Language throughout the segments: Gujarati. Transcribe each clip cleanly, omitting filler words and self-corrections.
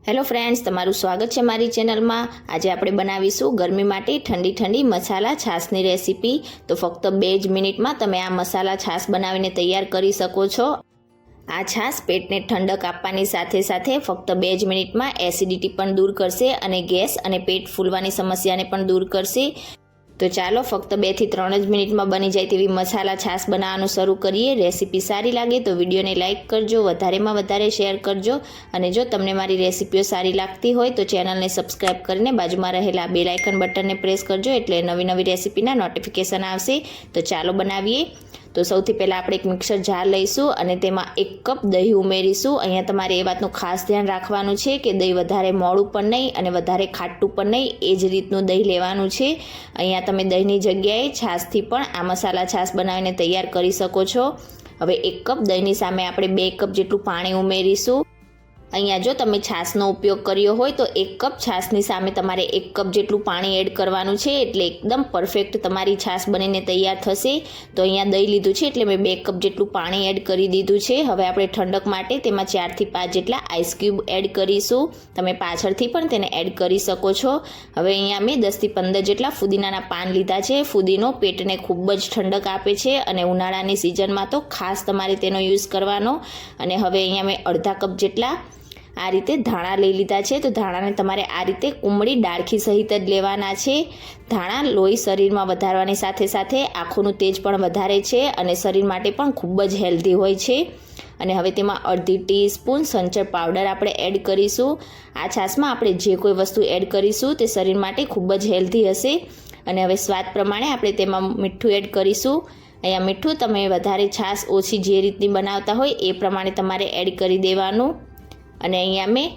હેલો ફ્રેન્ડ્સ, તમારું સ્વાગત છે મારી ચેનલમાં। આજે આપણે બનાવીશું ગરમી માટે ઠંડી ઠંડી મસાલા છાશની રેસીપી। તો ફક્ત 2 જ મિનિટમાં તમે આ મસાલા છાશ બનાવીને તૈયાર કરી શકો છો। આ છાશ પેટને ઠંડક આપવાની સાથે સાથે ફક્ત 2 જ મિનિટમાં એસિડિટી પણ દૂર કરશે અને ગેસ અને પેટ ફૂલવાની સમસ્યાને પણ દૂર કરશે। તો ચાલો ફક્ત 2 થી 3 જ મિનિટમાં બની જાય તેવી મસાલા છાશ બનાવવાનું શરૂ કરીએ। રેસીપી સારી લાગે તો વિડીયોને લાઇક કરજો, વધારેમાં વધારે શેર કરજો અને જો તમને મારી રેસીપીઓ સારી લાગતી હોય તો ચેનલને સબસ્ક્રાઇબ કરીને બાજુમાં રહેલા બેલ આઇકન બટનને પ્રેસ કરજો, એટલે નવી નવી રેસીપીના નોટિફિકેશન આવશે। તો ચાલો બનાવીએ। તો સૌથી પહેલાં આપણે એક મિક્સર જાર લઈશું અને તેમાં 1 કપ દહીં ઉમેરીશું। અહીંયા તમારે એ વાતનું ખાસ ધ્યાન રાખવાનું છે કે દહીં વધારે મોળું પણ નહીં અને વધારે ખાટું પણ નહીં, એ જ રીતનું દહીં લેવાનું છે। અહીંયા તમે દહીંની જગ્યાએ છાશથી પણ આ મસાલા છાશ બનાવીને તૈયાર કરી શકો છો। હવે 1 કપ દહીંની સામે આપણે 2 કપ જેટલું પાણી ઉમેરીશું। અહીંયા જો તમે છાશનો ઉપયોગ કર્યો હોય તો 1 કપ છાશની સામે તમારે 1 કપ જેટલું પાણી એડ કરવાનું છે, એટલે એકદમ પરફેક્ટ તમારી છાશ બનીને તૈયાર થશે। તો અહીંયા દહીં લીધું છે એટલે મેં 2 કપ જેટલું પાણી એડ કરી દીધું છે। હવે આપણે ઠંડક માટે તેમાં 4 થી 5 જેટલા આઈસ ક્યુબ એડ કરીશું। તમે પાછળથી પણ તેને એડ કરી શકો છો। હવે અહીંયા મેં 10 થી 15 જેટલા ફુદીનાના પાન લીધા છે। ફુદીનો પેટને ખૂબ જ ઠંડક આપે છે અને ઉનાળાની સિઝનમાં તો ખાસ તમારે તેનો યુઝ કરવાનો। અને હવે અહીંયા મેં અડધા કપ જેટલા આ રીતે ધાણા લઈ લીધા છે। તો ધાણાને તમારે આ રીતે કુમળી ડાળખી સહિત જ લેવાના છે। ધાણા લોહી શરીરમાં વધારવાની સાથે સાથે આંખોનું તેજ પણ વધારે છે અને શરીર માટે પણ ખૂબ જ હેલ્ધી હોય છે। અને હવે તેમાં અડધી ટીસ્પૂન સંચળ પાવડર આપણે એડ કરીશું। આ છાશમાં આપણે જે કોઈ વસ્તુ એડ કરીશું તે શરીર માટે ખૂબ જ હેલ્ધી હશે। અને હવે સ્વાદ પ્રમાણે આપણે તેમાં મીઠું એડ કરીશું। અહીંયા મીઠું તમે વધારે છાશ ઓછી જે રીતની બનાવતા હોય એ પ્રમાણે તમારે એડ કરી દેવાનું। અને અહીંયા મેં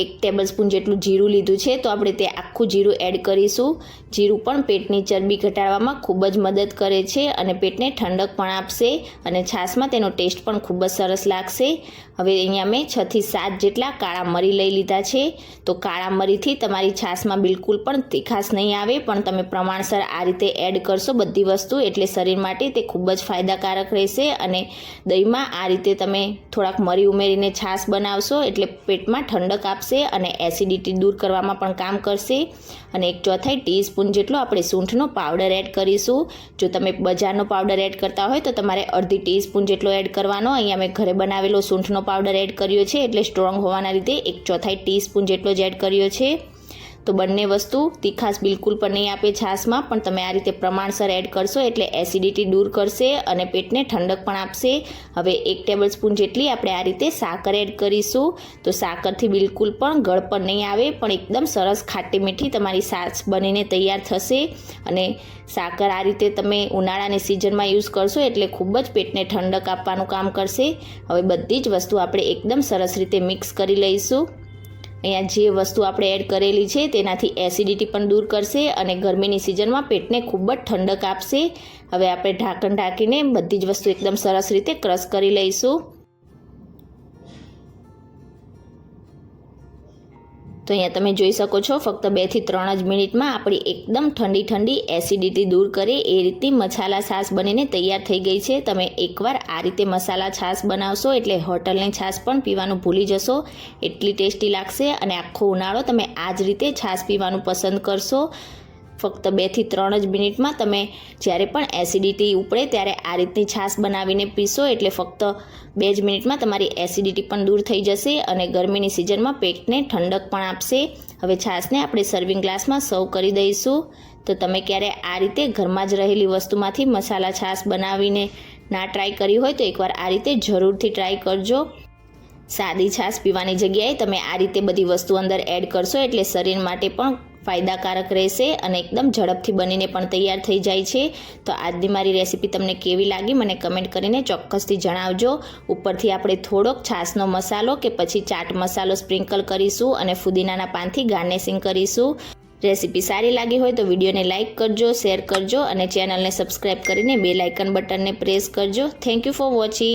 1 ટેબલસ્પૂન જેટલું જીરું લીધું છે, તો આપણે તે આખું જીરું એડ કરીશું। જીરું પણ પેટની ચરબી ઘટાડવામાં ખૂબ જ મદદ કરે છે અને પેટને ઠંડક પણ આપશે અને છાશમાં તેનો ટેસ્ટ પણ ખૂબ જ સરસ લાગશે। હવે અહીંયા મેં 6 થી 7 જેટલા કાળા મરી લઈ લીધા છે। તો કાળા મરીથી તમારી છાશમાં બિલકુલ પણ તીખાશ નહીં આવે, પણ તમે પ્રમાણસર આ રીતે એડ કરશો બધી વસ્તુ એટલે શરીર માટે તે ખૂબ જ ફાયદાકારક રહેશે। અને દહીંમાં આ રીતે તમે થોડાક મરી ઉમેરીને છાશ બનાવશો એટલે પેટમાં ઠંડક આપશે અને એસિડિટી દૂર કરવામાં પણ કામ કરશે। અને 1/4 ટીસ્પૂન જેટલો આપણે સૂંઠનો પાવડર એડ કરીશું। જો તમે બજારનો પાવડર એડ કરતા હોય તો તમારે અડધી ટીસ્પૂન જેટલો એડ કરવાનો। અહીંયા મેં ઘરે બનાવેલો સૂંઠનો પાવડર એડ કર્યો છે એટલે સ્ટ્રોંગ હોવાના લીધે 1/4 ટીસ્પૂન જેટલો જ એડ કર્યો છે। તો બંને વસ્તુ તીખાશ બિલકુલ પણ નહીં આપે છાશમાં, પણ તમે આ રીતે પ્રમાણસર એડ કરશો એટલે એસિડિટી દૂર કરશે અને પેટને ઠંડક પણ આપશે। હવે 1 ટેબલસ્પૂન જેટલી આપણે આ રીતે સાકર એડ કરીશું। તો સાકરથી બિલકુલ પણ ગળ પણ નહીં આવે, પણ એકદમ સરસ ખાટી મીઠી તમારી છાશ બનીને તૈયાર થશે। અને સાકર આ રીતે તમે ઉનાળાની સિઝનમાં યુઝ કરશો એટલે ખૂબ જ પેટને ઠંડક આપવાનું કામ કરશે। હવે બધી જ વસ્તુ આપણે એકદમ સરસ રીતે મિક્સ કરી લઈશું। અહીંયા જે વસ્તુ આપણે એડ કરેલી છે તેનાથી એસિડિટી પણ દૂર કરશે અને ગરમીની સિઝનમાં પેટને ખૂબ જ ઠંડક આપશે। હવે આપણે ઢાંકણ ઢાંકીને બધી જ વસ્તુ એકદમ સરસ રીતે ક્રશ કરી લઈશું। તો અહીંયા તમે જોઈ શકો છો ફક્ત 2 થી 3 જ મિનિટમાં આપણી એકદમ ઠંડી ઠંડી એસિડિટી દૂર કરે એ રીતની મસાલા છાશ બનીને તૈયાર થઈ ગઈ છે। તમે એકવાર આ રીતે મસાલા છાશ બનાવશો એટલે હોટલની છાશ પણ પીવાનું ભૂલી જશો, એટલી ટેસ્ટી લાગશે અને આખો ઉનાળો તમે આ જ રીતે છાશ પીવાનું પસંદ કરશો। ફક્ત 2 થી 3 જ મિનિટમાં તમે જ્યારે પણ એસિડિટી ઉપડે ત્યારે આ રીતની છાશ બનાવીને પીશો એટલે ફક્ત 2 જ મિનિટમાં તમારી એસિડિટી પણ દૂર થઈ જશે અને ગરમીની સિઝનમાં પેટને ઠંડક પણ આપશે। હવે છાશને આપણે સર્વિંગ ગ્લાસમાં સર્વ કરી દઈશું। તો તમે ક્યારે આ રીતે ઘરમાં જ રહેલી વસ્તુમાંથી મસાલા છાશ બનાવીને ના ટ્રાય કરી હોય તો એકવાર આ રીતે જરૂરથી ટ્રાય કરજો। સાદી છાશ પીવાની જગ્યાએ તમે આ રીતે બધી વસ્તુ અંદર એડ કરશો એટલે શરીર માટે પણ ફાયદાકારક રહેશે અને એકદમ ઝડપથી બનીને પણ તૈયાર થઈ જાય છે। તો આજની મારી રેસીપી તમને કેવી લાગી મને કમેન્ટ કરીને ચોક્કસથી જણાવજો। ઉપરથી આપણે થોડોક છાશનો મસાલો કે પછી ચાટ મસાલો સ્પ્રિંકલ કરીશું અને ફુદીનાના પાનથી ગાર્નિશિંગ કરીશું। રેસીપી સારી લાગી હોય તો વિડીયોને લાઇક કરજો, શેર કરજો અને ચેનલને સબસ્ક્રાઈબ કરીને બેલ આઇકન બટનને પ્રેસ કરજો। Thank you for watching.